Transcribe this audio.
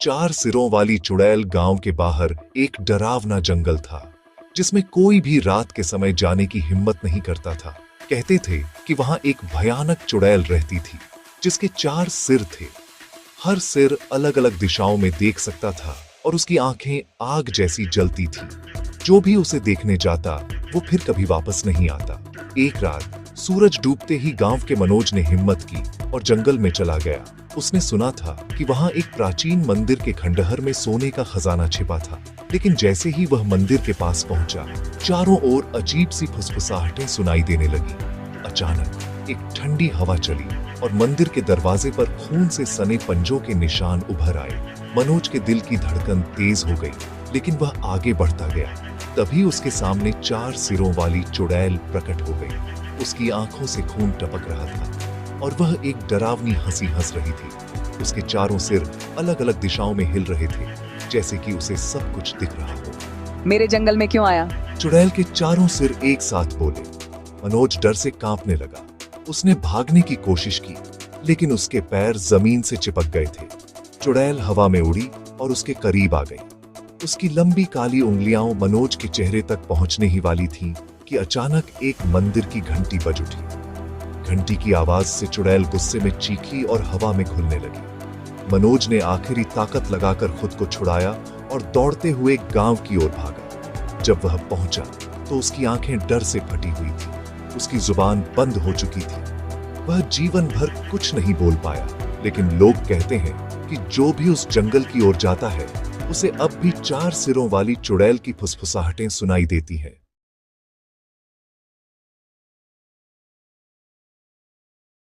चार सिरों वाली चुड़ैल गांव के बाहर एक डरावना जंगल था, जिसमें कोई भी रात के समय जाने की हिम्मत नहीं करता था। कहते थे कि वहां एक भयानक चुड़ैल रहती थी, जिसके 4 सिर थे। हर सिर अलग अलग दिशाओं में देख सकता था और उसकी आंखें आग जैसी जलती थी। जो भी उसे देखने जाता, वो फिर कभी वापस नहीं आता। एक रात सूरज डूबते ही गांव के मनोज ने हिम्मत की और जंगल में चला गया। उसने सुना था कि वहां एक प्राचीन मंदिर के खंडहर में सोने का खजाना छिपा था। लेकिन जैसे ही वह मंदिर के पास पहुंचा, चारों ओर अजीब सी फुसफुसाहटें सुनाई देने लगी। अचानक एक ठंडी हवा चली और मंदिर के दरवाजे पर खून से सने पंजों के निशान उभर आए। मनोज के दिल की धड़कन तेज हो गई, लेकिन वह आगे बढ़ता गया। तभी उसके सामने 4 सिरों वाली चुड़ैल प्रकट हो गई। उसकी आंखों से खून टपक रहा था और वह एक डरावनी हंसी हंस रही थी। उसके चारों सिर अलग अलग दिशाओं में हिल रहे थे, जैसे कि उसे सब कुछ दिख रहा हो। मेरे जंगल में क्यों आया? चुड़ैल के चारों सिर एक साथ बोले। मनोज डर से कांपने लगा। उसने भागने की कोशिश की, लेकिन उसके पैर जमीन से चिपक गए थे। चुड़ैल हवा में उड़ी और उसके करीब आ गई। उसकी लंबी काली उंगलियां मनोज के चेहरे तक पहुंचने ही वाली थीं कि अचानक एक मंदिर की घंटी बज उठी। घंटी की आवाज से चुड़ैल गुस्से में चीखी और हवा में घुलने लगी। मनोज ने आखिरी ताकत लगाकर खुद को छुड़ाया और दौड़ते हुए गांव की ओर भागा। जब वह पहुंचा तो उसकी आंखें डर से फटी हुई थी। उसकी जुबान बंद हो चुकी थी। वह जीवन भर कुछ नहीं बोल पाया, लेकिन लोग कहते हैं कि जो भी उस जंगल की ओर जाता है, उसे अब भी 4 सिरों वाली चुड़ैल की फुसफुसाहटें सुनाई देती हैं।